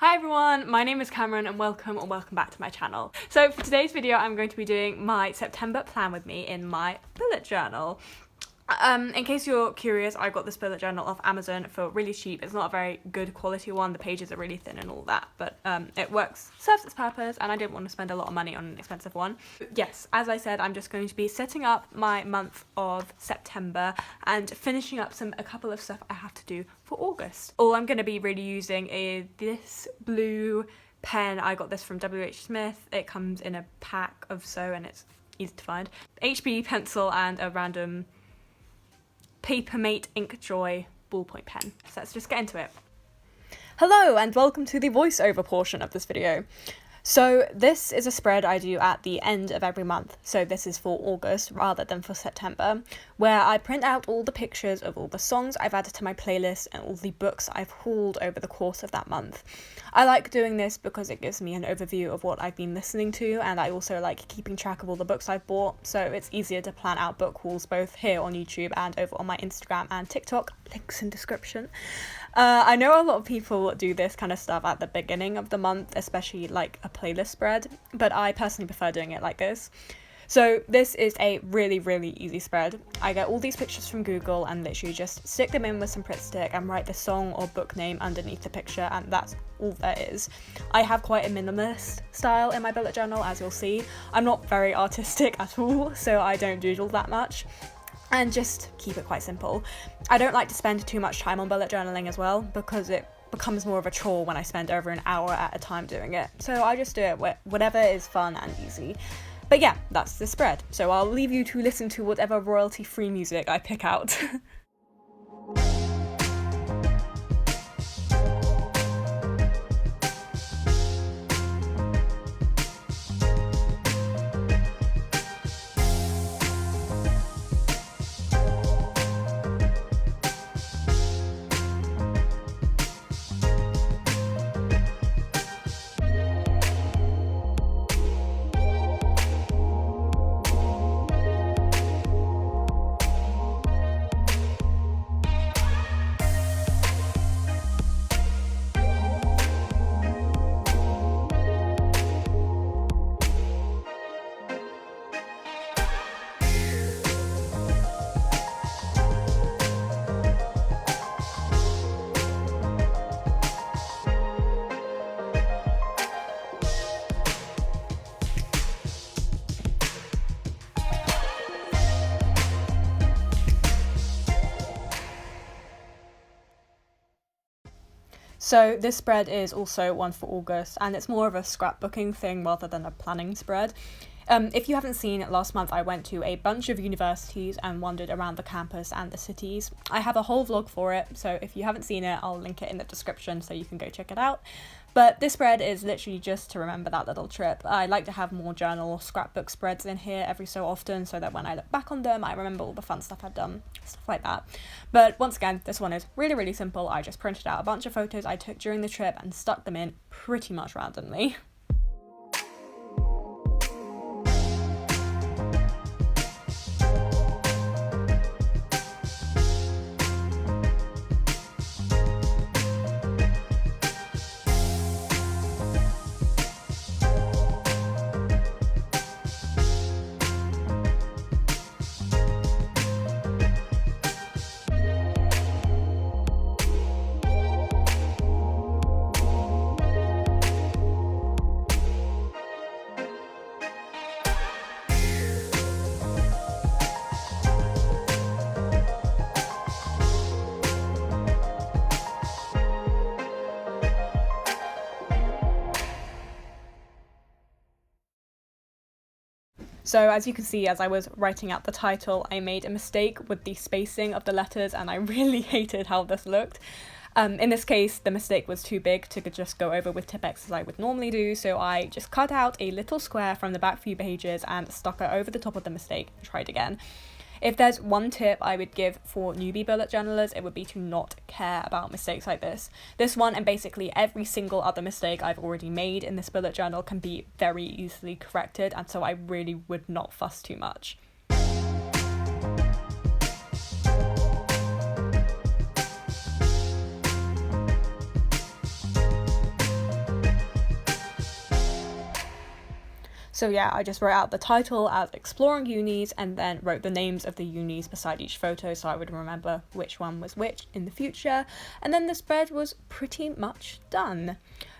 Hi everyone, my name is Cameron and welcome back to my channel. So for today's video I'm going to be doing my September plan with me in my bullet journal. In case you're curious, I got this bullet journal off Amazon for really cheap. It's not a very good quality one, the pages are really thin and all that, but it serves its purpose, and I didn't want to spend a lot of money on an expensive one. Yes, as I said, I'm just going to be setting up my month of September and finishing up a couple of stuff I have to do for August. All I'm going to be really using is this blue pen. I got this from WH Smith. It comes in a pack of so, and it's easy to find. HB pencil and a random Papermate Inkjoy ballpoint pen. So let's just get into it. Hello and welcome to the voiceover portion of this video. So this is a spread I do at the end of every month, so this is for August rather than for September, where I print out all the pictures of all the songs I've added to my playlist and all the books I've hauled over the course of that month. I like doing this because it gives me an overview of what I've been listening to, and I also like keeping track of all the books I've bought, so it's easier to plan out book hauls both here on YouTube and over on my Instagram and TikTok, links in description. I know a lot of people do this kind of stuff at the beginning of the month, especially like a playlist spread, but I personally prefer doing it like this. So this is a really easy spread. I get all these pictures from Google and literally just stick them in with some Pritt stick and write the song or book name underneath the picture, and that's all there is. I have quite a minimalist style in my bullet journal, as you'll see. I'm not very artistic at all, so I don't doodle that much. And just keep it quite simple. I don't like to spend too much time on bullet journaling as well, because it becomes more of a chore when I spend over an hour at a time doing it. So I just do it whatever is fun and easy. But yeah, that's the spread. So I'll leave you to listen to whatever royalty-free music I pick out. So this spread is also one for August, and it's more of a scrapbooking thing rather than a planning spread. If you haven't seen, last month I went to a bunch of universities and wandered around the campus and the cities. I have a whole vlog for it, so if you haven't seen it, I'll link it in the description so you can go check it out. But this spread is literally just to remember that little trip. I like to have more journal or scrapbook spreads in here every so often, so that when I look back on them, I remember all the fun stuff I've done, stuff like that. But once again, this one is really simple. I just printed out a bunch of photos I took during the trip and stuck them in pretty much randomly. So as you can see, as I was writing out the title, I made a mistake with the spacing of the letters, and I really hated how this looked. In this case, the mistake was too big to just go over with Tipp-Ex as I would normally do, so I just cut out a little square from the back few pages and stuck it over the top of the mistake and tried again. If there's one tip I would give for newbie bullet journalers, it would be to not care about mistakes like this. This one and basically every single other mistake I've already made in this bullet journal can be very easily corrected, and so I really would not fuss too much. So yeah, I just wrote out the title as Exploring Unis and then wrote the names of the unis beside each photo so I would remember which one was which in the future. And then the spread was pretty much done.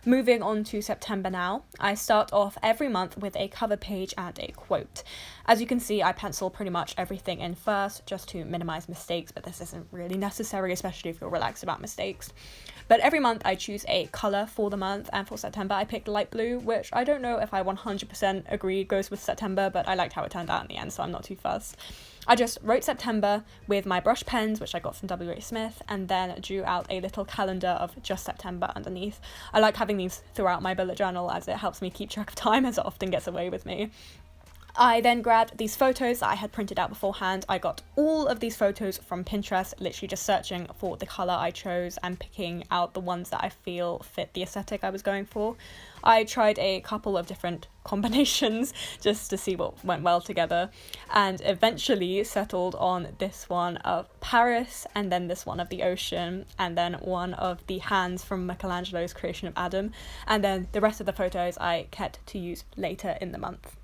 Moving on to September now, I start off every month with a cover page and a quote. As you can see, I pencil pretty much everything in first just to minimize mistakes, but this isn't really necessary, especially if you're relaxed about mistakes. But every month I choose a colour for the month, and for September I picked light blue, which I don't know if I 100% agree goes with September, but I liked how it turned out in the end, so I'm not too fussed. I just wrote September with my brush pens, which I got from W.H. Smith, and then drew out a little calendar of just September underneath. I like having these throughout my bullet journal as it helps me keep track of time, as it often gets away with me. I then grabbed these photos that I had printed out beforehand. I got all of these photos from Pinterest, literally just searching for the colour I chose and picking out the ones that I feel fit the aesthetic I was going for. I tried a couple of different combinations just to see what went well together, and eventually settled on this one of Paris, and then this one of the ocean, and then one of the hands from Michelangelo's Creation of Adam, and then the rest of the photos I kept to use later in the month.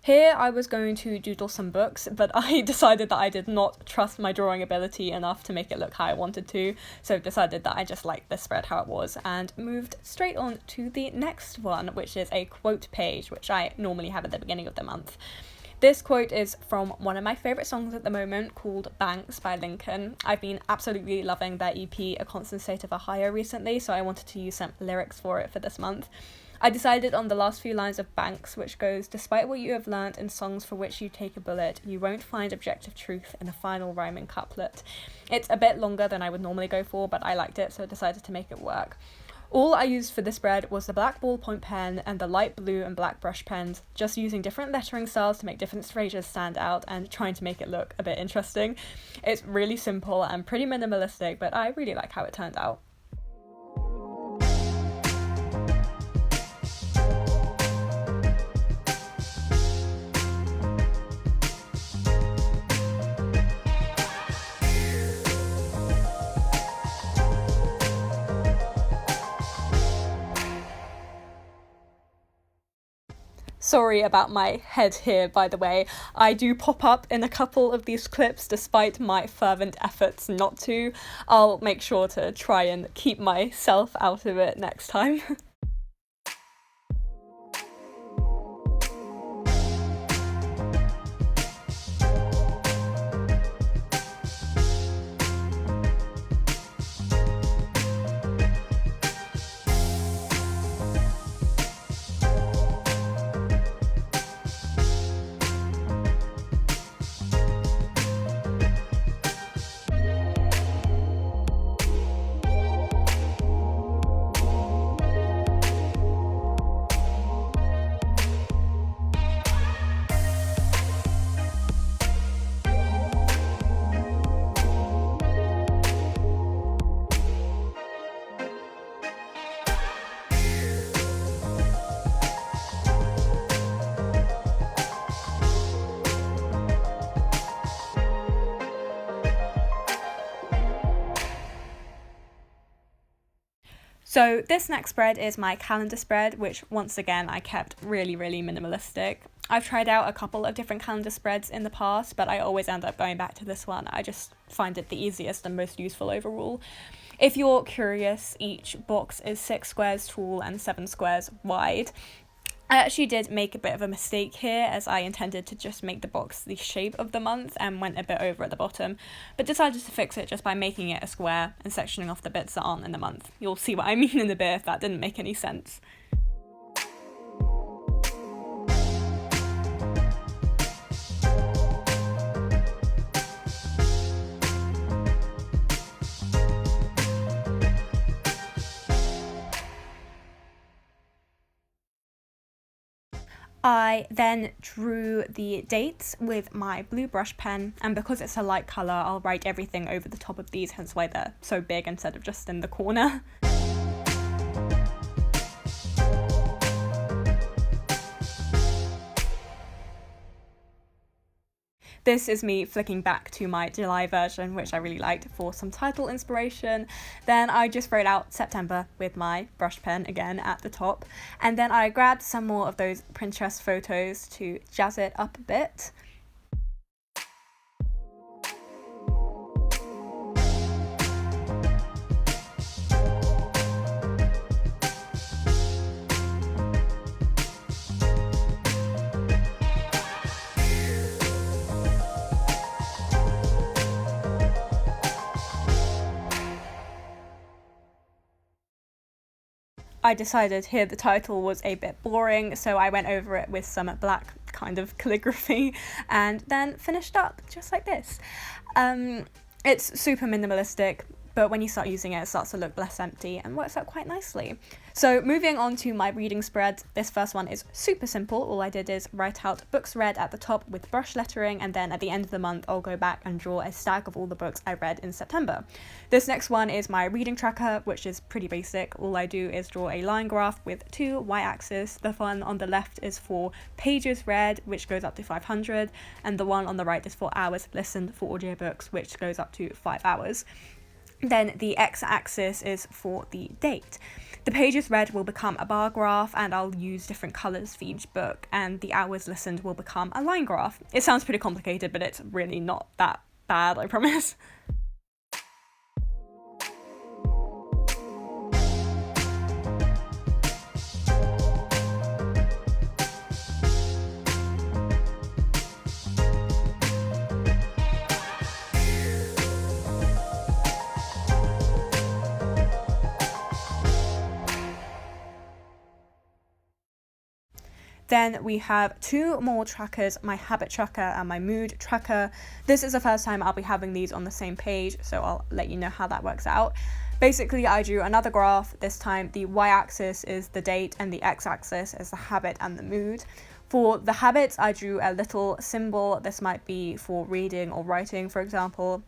Here I was going to doodle some books, but I decided that I did not trust my drawing ability enough to make it look how I wanted to, so decided that I just liked the spread how it was and moved straight on to the next one, which is a quote page, which I normally have at the beginning of the month. This quote is from one of my favourite songs at the moment, called Banks by Lincoln. I've been absolutely loving their EP, A Constant State of a Higher, recently, so I wanted to use some lyrics for it for this month. I decided on the last few lines of Banks, which goes, "Despite what you have learnt in songs for which you take a bullet, you won't find objective truth in the final rhyming couplet." It's a bit longer than I would normally go for, but I liked it, so I decided to make it work. All I used for this spread was the black ballpoint pen and the light blue and black brush pens, just using different lettering styles to make different phrases stand out and trying to make it look a bit interesting. It's really simple and pretty minimalistic, but I really like how it turned out. Sorry about my head here, by the way. I do pop up in a couple of these clips despite my fervent efforts not to. I'll make sure to try and keep myself out of it next time. So this next spread is my calendar spread, which once again I kept really minimalistic. I've tried out a couple of different calendar spreads in the past, but I always end up going back to this one. I just find it the easiest and most useful overall. If you're curious, each box is 6 squares tall and 7 squares wide. I actually did make a bit of a mistake here, as I intended to just make the box the shape of the month and went a bit over at the bottom, but decided to fix it just by making it a square and sectioning off the bits that aren't in the month. You'll see what I mean in a bit if that didn't make any sense. I then drew the dates with my blue brush pen, and because it's a light colour, I'll write everything over the top of these, hence why they're so big instead of just in the corner. This is me flicking back to my July version, which I really liked, for some title inspiration. Then I just wrote out September with my brush pen again at the top. And then I grabbed some more of those Pinterest photos to jazz it up a bit. I decided here the title was a bit boring, so I went over it with some black kind of calligraphy and then finished up just like this. It's super minimalistic, but when you start using it, it starts to look less empty and works out quite nicely. So moving on to my reading spread, this first one is super simple. All I did is write out books read at the top with brush lettering, and then at the end of the month I'll go back and draw a stack of all the books I read in September. This next one is my reading tracker, which is pretty basic. All I do is draw a line graph with two y-axis. The one on the left is for pages read, which goes up to 500, and the one on the right is for hours listened for audiobooks, which goes up to 5 hours. Then the x-axis is for the date. The pages read will become a bar graph, and I'll use different colours for each book, and the hours listened will become a line graph. It sounds pretty complicated, but it's really not that bad, I promise. Then we have two more trackers, my habit tracker and my mood tracker. This is the first time I'll be having these on the same page, so I'll let you know how that works out. Basically, I drew another graph. This time the y-axis is the date and the x-axis is the habit and the mood. For the habits, I drew a little symbol. This might be for reading or writing, for example.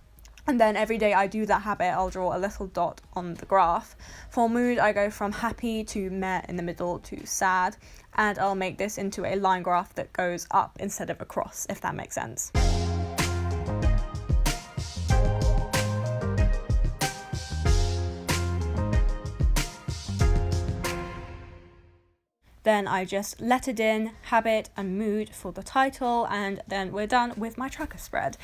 And then every day I do that habit, I'll draw a little dot on the graph. For mood, I go from happy to meh in the middle to sad, and I'll make this into a line graph that goes up instead of across, if that makes sense. Then I just lettered in habit and mood for the title, and then we're done with my tracker spread.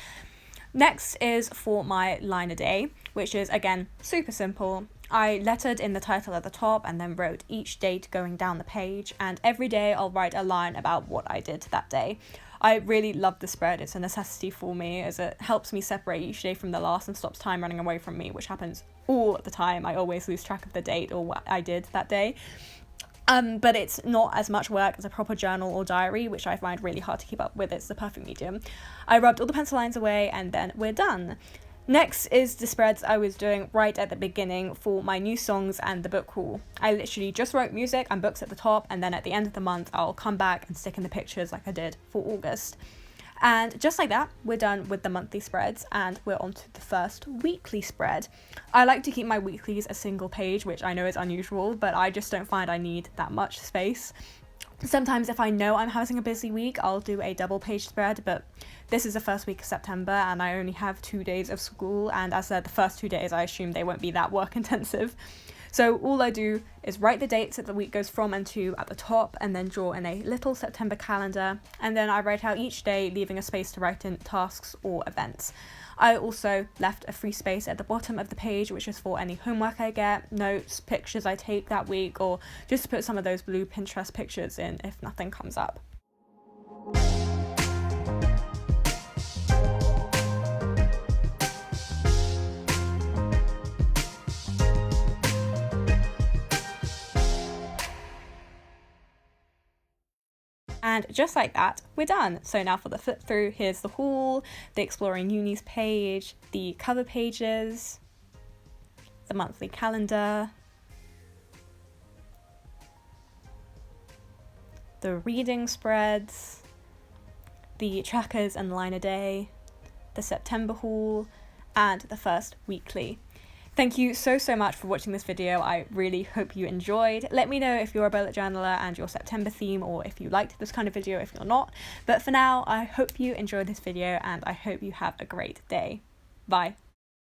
Next is for my line a day, which is again super simple. I lettered in the title at the top and then wrote each date going down the page, and every day I'll write a line about what I did that day. I really love the spread. It's a necessity for me as it helps me separate each day from the last and stops time running away from me, which happens all the time. I always lose track of the date or what I did that day. But it's not as much work as a proper journal or diary, which I find really hard to keep up with. It's the perfect medium. I rubbed all the pencil lines away and then we're done. Next is the spreads I was doing right at the beginning for my new songs and the book haul. I literally just wrote music and books at the top, and then at the end of the month I'll come back and stick in the pictures like I did for August. And just like that, we're done with the monthly spreads and we're on to the first weekly spread. I like to keep my weeklies a single page, which I know is unusual, but I just don't find I need that much space. Sometimes if I know I'm having a busy week, I'll do a double page spread, but this is the first week of September and I only have 2 days of school, and as I said, the first 2 days I assume they won't be that work intensive. So all I do is write the dates that the week goes from and to at the top, and then draw in a little September calendar, and then I write out each day, leaving a space to write in tasks or events. I also left a free space at the bottom of the page, which is for any homework I get, notes, pictures I take that week, or just to put some of those blue Pinterest pictures in if nothing comes up. And just like that, we're done. So now for the flip through, here's the haul, the Exploring Unis page, the cover pages, the monthly calendar, the reading spreads, the trackers and line a day, the September haul, and the first weekly. Thank you so much for watching this video. I really hope you enjoyed. Let me know if you're a bullet journaler and your September theme, or if you liked this kind of video if you're not. But for now, I hope you enjoyed this video and I hope you have a great day. Bye.